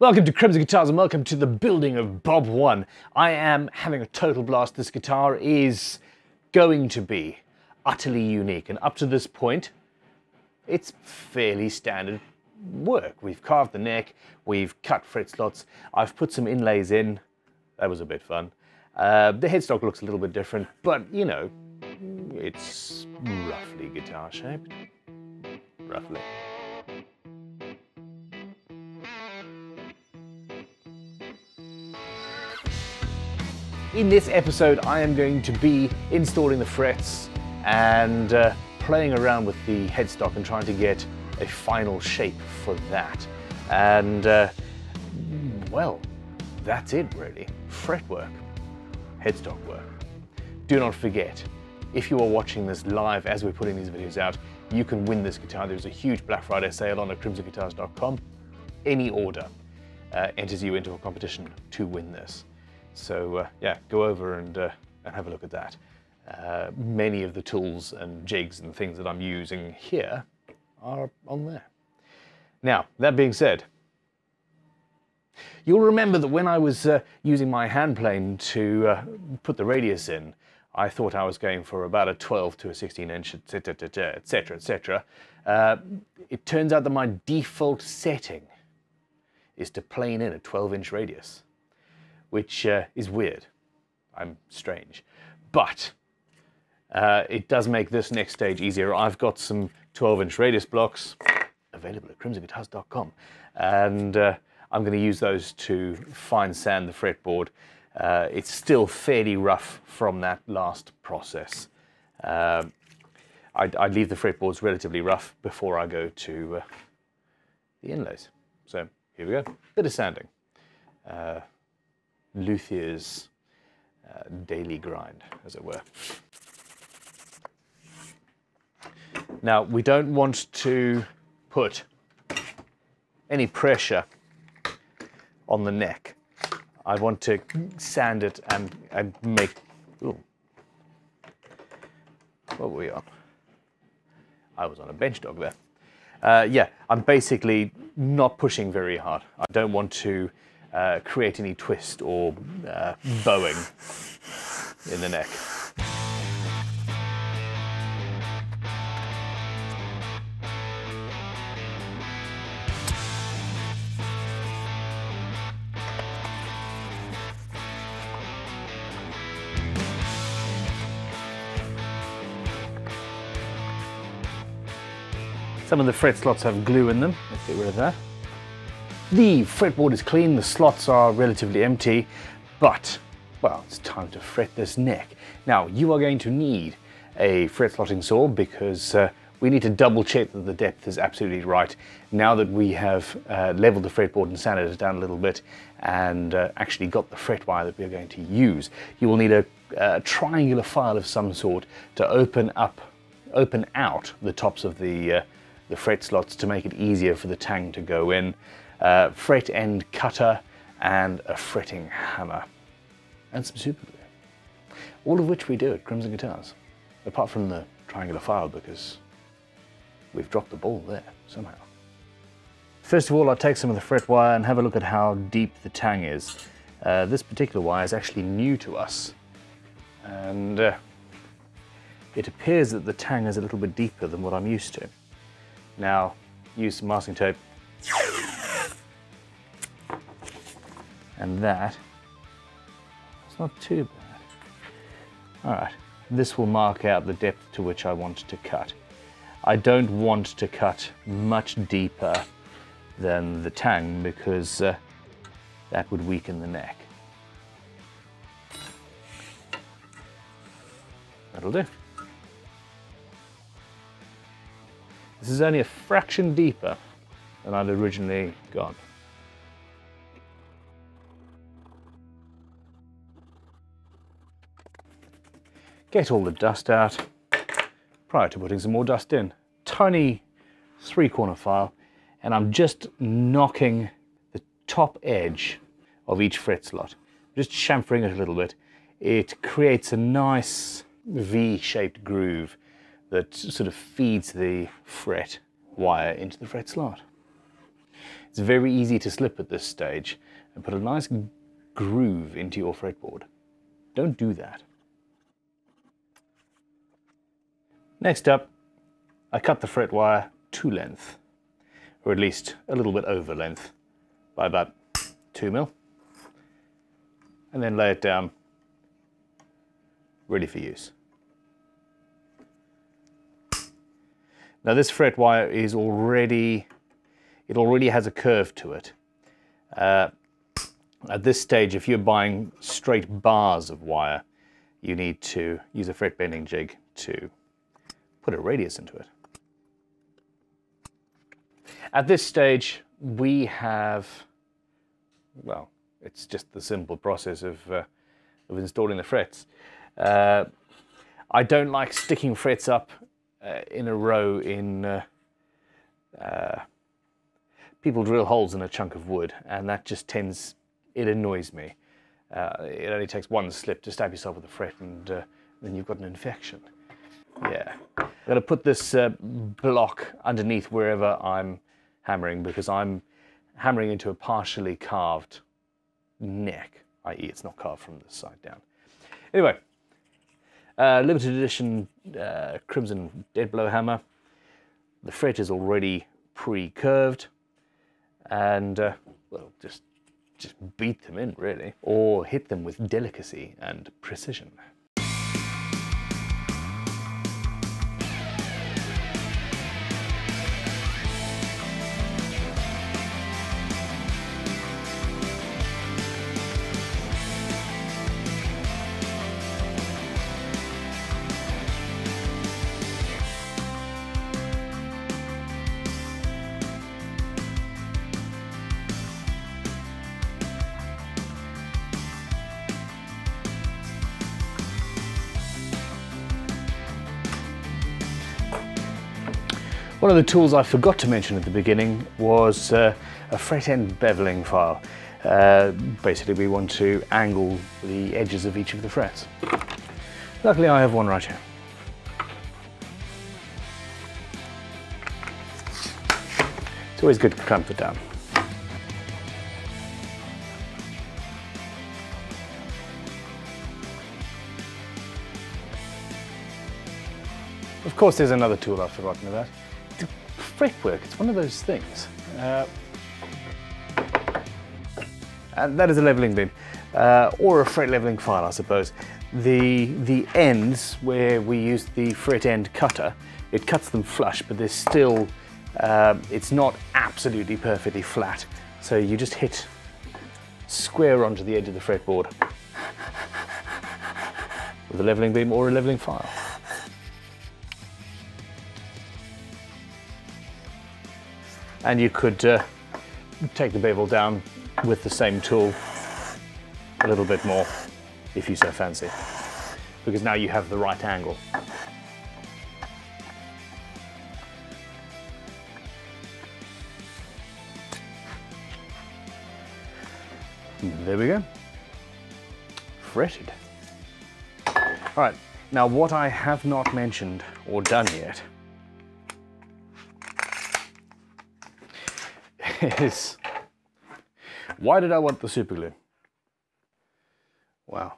Welcome to Crimson Guitars and welcome to the building of BoB1. I am having a total blast. This guitar is going to be utterly unique, and up to this point it's fairly standard work. We've carved the neck, we've cut fret slots, I've put some inlays in. That was a bit fun. The headstock looks a little bit different, but you know, it's roughly guitar shaped. Roughly. In this episode, I am going to be installing the frets and playing around with the headstock and trying to get a final shape for that. And well, that's it really. Fretwork, headstock work. Do not forget, if you are watching this live as we're putting these videos out, you can win this guitar. There's a huge Black Friday sale on at crimsonguitars.com. Any order enters you into a competition to win this. So yeah, go over and have a look at that. Many of the tools and jigs and things that I'm using here are on there. Now, that being said, you'll remember that when I was using my hand plane to put the radius in, I thought I was going for about a 12 to a 16 inch, etc., etc. It turns out that my default setting is to plane in a 12-inch radius, which is weird. I'm strange. But it does make this next stage easier. I've got some 12-inch radius blocks available at crimsonguitars.com, and I'm going to use those to fine sand the fretboard. It's still fairly rough from that last process. I'd leave the fretboards relatively rough before I go to the inlays. So here we go, bit of sanding. Luthier's daily grind, as it were. Now, we don't want to put any pressure on the neck. I want to sand it and make... Ooh. What were we on? I was on a bench dog there. Yeah, I'm basically not pushing very hard. I don't want to create any twist or bowing in the neck. Some of the fret slots have glue in them. Let's get rid of that. The fretboard is clean, the slots are relatively empty, but, well, it's time to fret this neck. Now, you are going to need a fret slotting saw because we need to double check that the depth is absolutely right. Now that we have leveled the fretboard and sanded it down a little bit and actually got the fret wire that we're going to use, you will need a triangular file of some sort to open out the tops of the fret slots to make it easier for the tang to go in. Fret end cutter and a fretting hammer and some super glue, all of which we do at Crimson Guitars, apart from the triangular file because we've dropped the ball there somehow. First of all, I'll take some of the fret wire and have a look at how deep the tang is. This particular wire is actually new to us, and it appears that the tang is a little bit deeper than what I'm used to. Now, use some masking tape. And that, it's not too bad. All right, this will mark out the depth to which I want to cut. I don't want to cut much deeper than the tang because that would weaken the neck. That'll do. This is only a fraction deeper than I'd originally gone. Get all the dust out prior to putting some more dust in. Tiny 3-corner file, and I'm just knocking the top edge of each fret slot. Just chamfering it a little bit. It creates a nice V-shaped groove that sort of feeds the fret wire into the fret slot. It's very easy to slip at this stage and put a nice groove into your fretboard. Don't do that. Next up, I cut the fret wire to length, or at least a little bit over length, by about 2 mil, and then lay it down, ready for use. Now this fret wire is already has a curve to it. At this stage, if you're buying straight bars of wire, you need to use a fret bending jig to put a radius into it. At this stage, we have, well, it's just the simple process of installing the frets. I don't like sticking frets up in a row in people drill holes in a chunk of wood, and that just it annoys me. It only takes one slip to stab yourself with a fret, and then you've got an infection. Yeah, I'm going to put this block underneath wherever I'm hammering, because I'm hammering into a partially carved neck, i.e. it's not carved from this side down. Anyway, limited edition crimson dead blow hammer. The fret is already pre-curved, and well, just beat them in, really, or hit them with delicacy and precision. One of the tools I forgot to mention at the beginning was a fret end beveling file. Basically, we want to angle the edges of each of the frets. Luckily, I have one right here. It's always good to clamp it down. Of course, there's another tool I've forgotten about. Fretwork, it's one of those things. And that is a leveling beam, or a fret leveling file, I suppose. The ends where we use the fret end cutter, it cuts them flush, but there's still, it's not absolutely perfectly flat. So you just hit square onto the edge of the fretboard with a leveling beam or a leveling file. And you could take the bevel down with the same tool a little bit more, if you so fancy, because now you have the right angle. There we go, fretted. All right, now what I have not mentioned or done yet is, why did I want the super glue? Wow,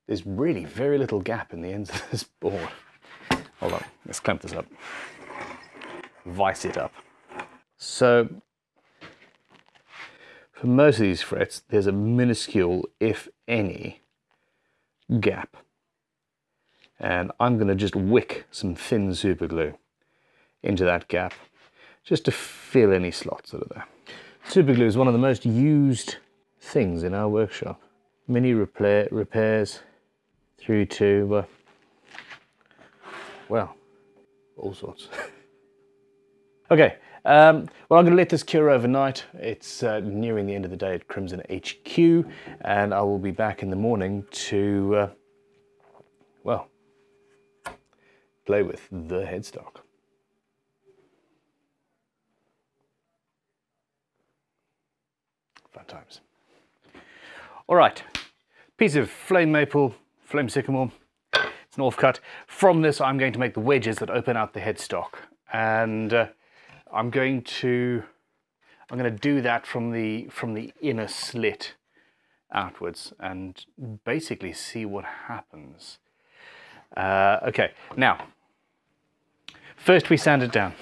there's really very little gap in the ends of this board. Hold on, let's clamp this up, vice it up. So for most of these frets, there's a minuscule, if any, gap. And I'm going to just wick some thin super glue into that gap, just to fill any slots that are there. Super glue is one of the most used things in our workshop. Mini repairs through to, well, all sorts. Okay, well, I'm going to let this cure overnight. It's nearing the end of the day at Crimson HQ, and I will be back in the morning to, well, play with the headstock. Fun times. All right, piece of flame maple, flame sycamore. It's an offcut. From this, I'm going to make the wedges that open out the headstock, and I'm going to I'm going to do that from the inner slit outwards and basically see what happens. Okay, now, first we sand it down.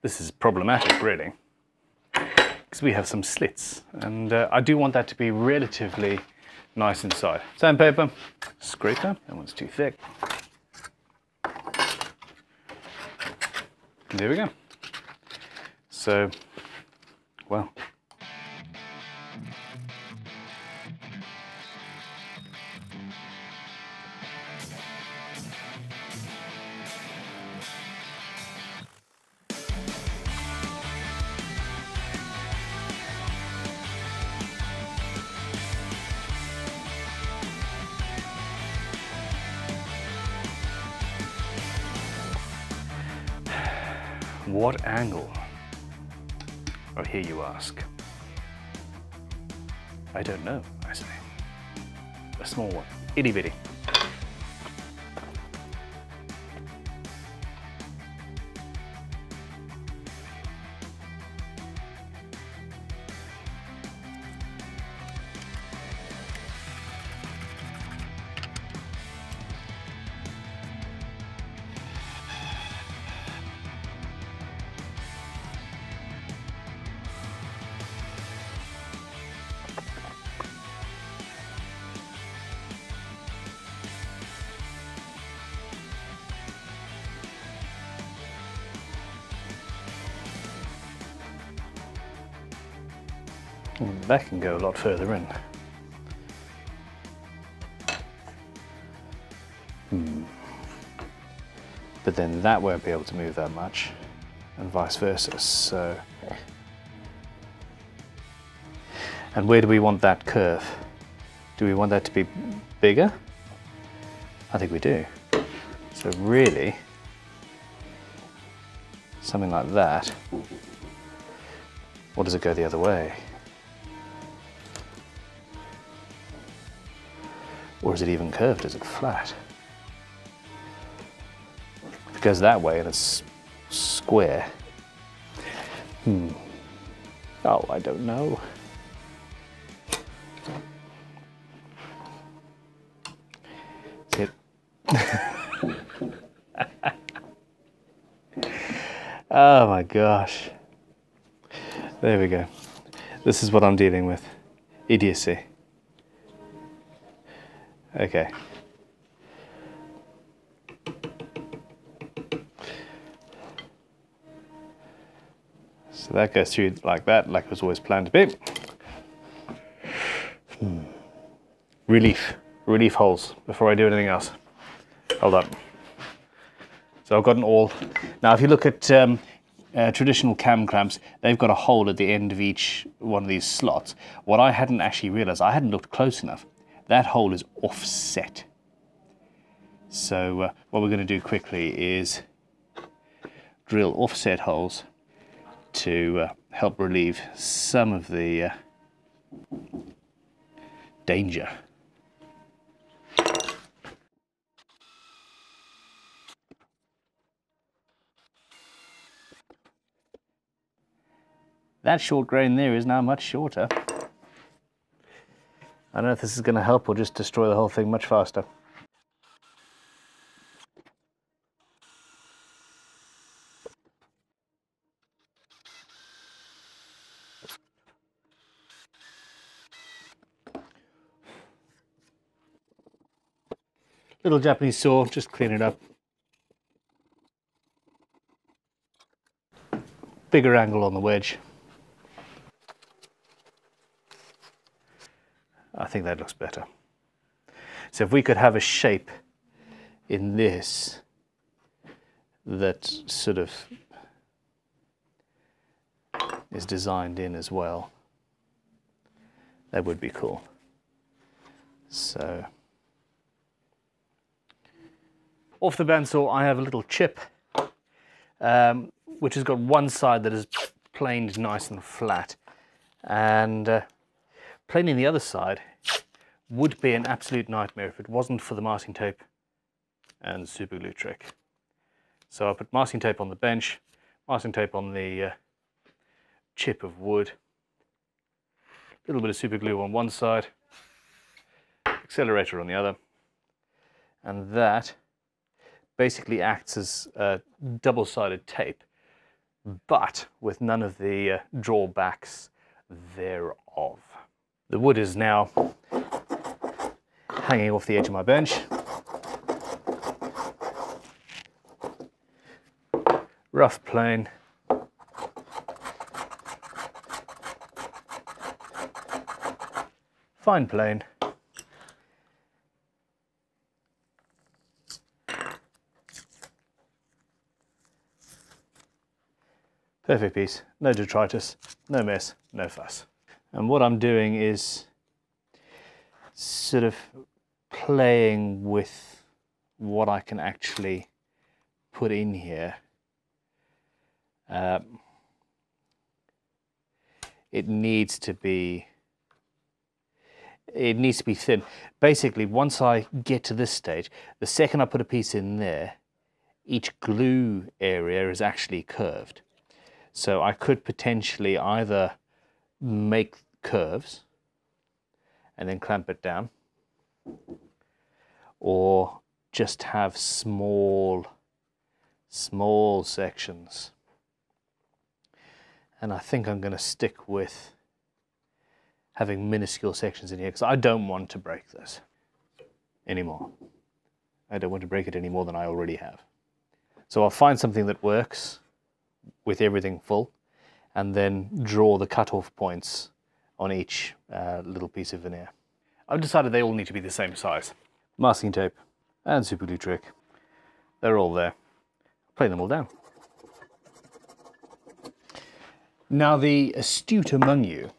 This is problematic, really, because we have some slits, and I do want that to be relatively nice inside. Sandpaper, scraper, that one's too thick. There we go. So, well. What angle? Oh, here you ask. I don't know, I say. A small one, itty bitty. That can go a lot further in. But then that won't be able to move that much, and vice versa. So, and where do we want that curve? Do we want that to be bigger? I think we do. So really, something like that. Or does it go the other way? Or is it even curved? Is it flat? If it goes that way and it's square. Oh, I don't know. See it? Oh my gosh. There we go. This is what I'm dealing with. Idiocy. Okay. So that goes through like that, like it was always planned to be. Relief holes before I do anything else. Hold up. So I've got an awl. Now if you look at traditional cam clamps, they've got a hole at the end of each one of these slots. What I hadn't actually realized, I hadn't looked close enough, that hole is offset. So what we're going to do quickly is drill offset holes to help relieve some of the danger. That short grain there is now much shorter. I don't know if this is going to help or just destroy the whole thing much faster. Little Japanese saw, just clean it up. Bigger angle on the wedge. I think that looks better. So if we could have a shape in this that sort of is designed in as well, that would be cool. So off the bandsaw I have a little chip which has got one side that is planed nice and flat, and planing the other side would be an absolute nightmare if it wasn't for the masking tape and super glue trick. So I'll put masking tape on the bench, masking tape on the chip of wood, a little bit of super glue on one side, accelerator on the other, and that basically acts as a double-sided tape, but with none of the drawbacks thereof. The wood is now hanging off the edge of my bench. Rough plane. Fine plane. Perfect piece, no detritus, no mess, no fuss. And what I'm doing is sort of playing with what I can actually put in here. It needs to be thin. Basically, once I get to this stage, the second I put a piece in there, each glue area is actually curved. So I could potentially either make curves and then clamp it down, or just have small sections. And I think I'm going to stick with having minuscule sections in here because I don't want to break this anymore. I don't want to break it any more than I already have. So I'll find something that works with everything full and then draw the cutoff points on each little piece of veneer. I've decided they all need to be the same size. Masking tape and super glue trick, they're all there. Play them all down. Now the astute among you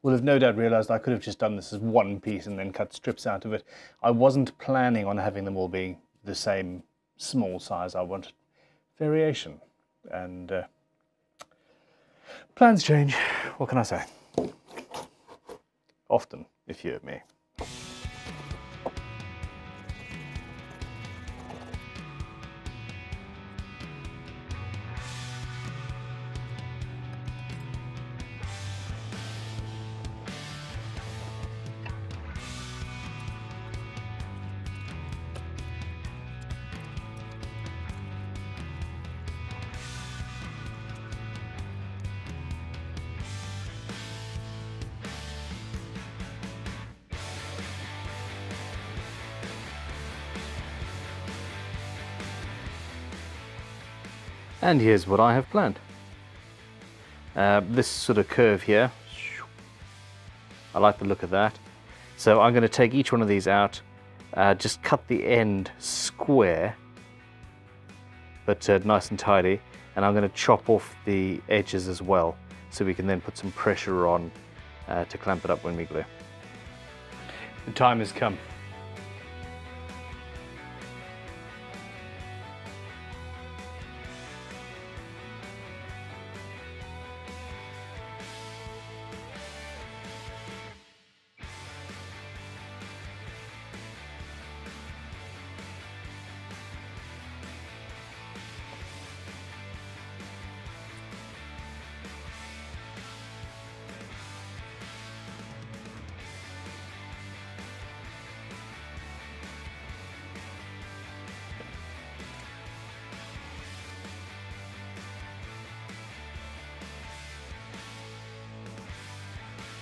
will have no doubt realized I could have just done this as one piece and then cut strips out of it. I wasn't planning on having them all being the same small size. I wanted variation, and plans change. What can I say? Often, if you hear me. And here's what I have planned. This sort of curve here, I like the look of that. So I'm going to take each one of these out, just cut the end square, but nice and tidy. And I'm going to chop off the edges as well, so we can then put some pressure on to clamp it up when we glue. The time has come.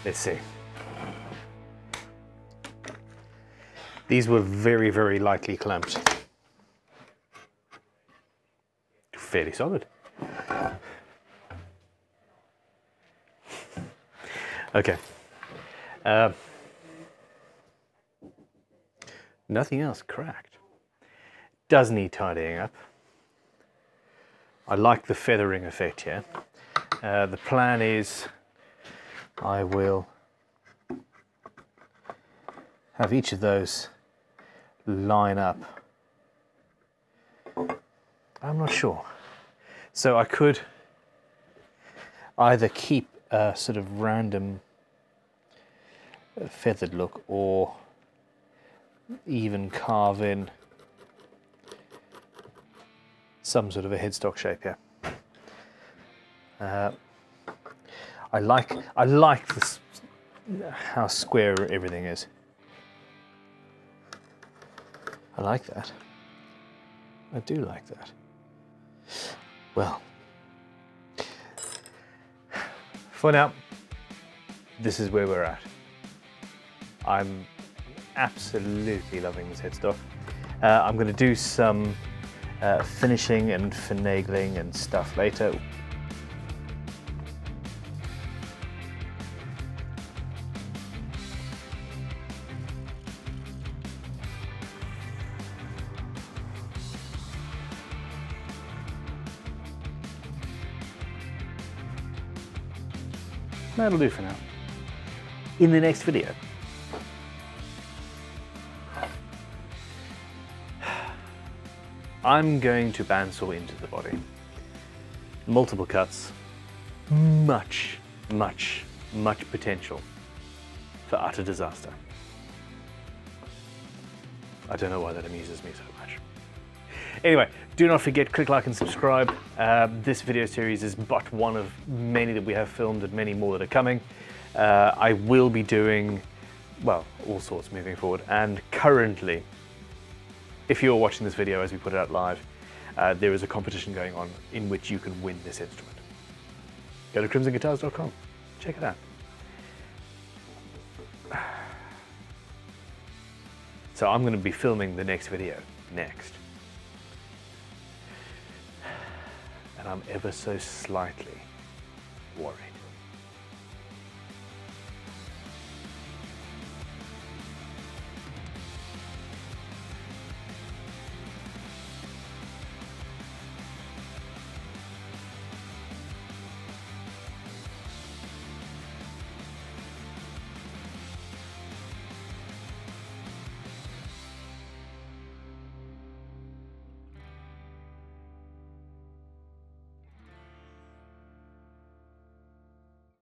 Let's see. These were very, very lightly clamped. Fairly solid. Okay. Nothing else cracked. Does need tidying up. I like the feathering effect here. The plan is I will have each of those line up. I'm not sure. So I could either keep a sort of random feathered look or even carve in some sort of a headstock shape here. I like this, how square everything is. I like that. I do like that. Well, for now, this is where we're at. I'm absolutely loving this headstock. I'm going to do some finishing and finagling and stuff later. That'll do for now. In the next video, I'm going to bandsaw into the body. Multiple cuts, much potential for utter disaster. I don't know why that amuses me so much. Anyway, do not forget, click like and subscribe. This video series is but one of many that we have filmed and many more that are coming. I will be doing, well, all sorts moving forward. And currently, if you're watching this video as we put it out live, there is a competition going on in which you can win this instrument. Go to crimsonguitars.com, check it out. So I'm going to be filming the next video next. And I'm ever so slightly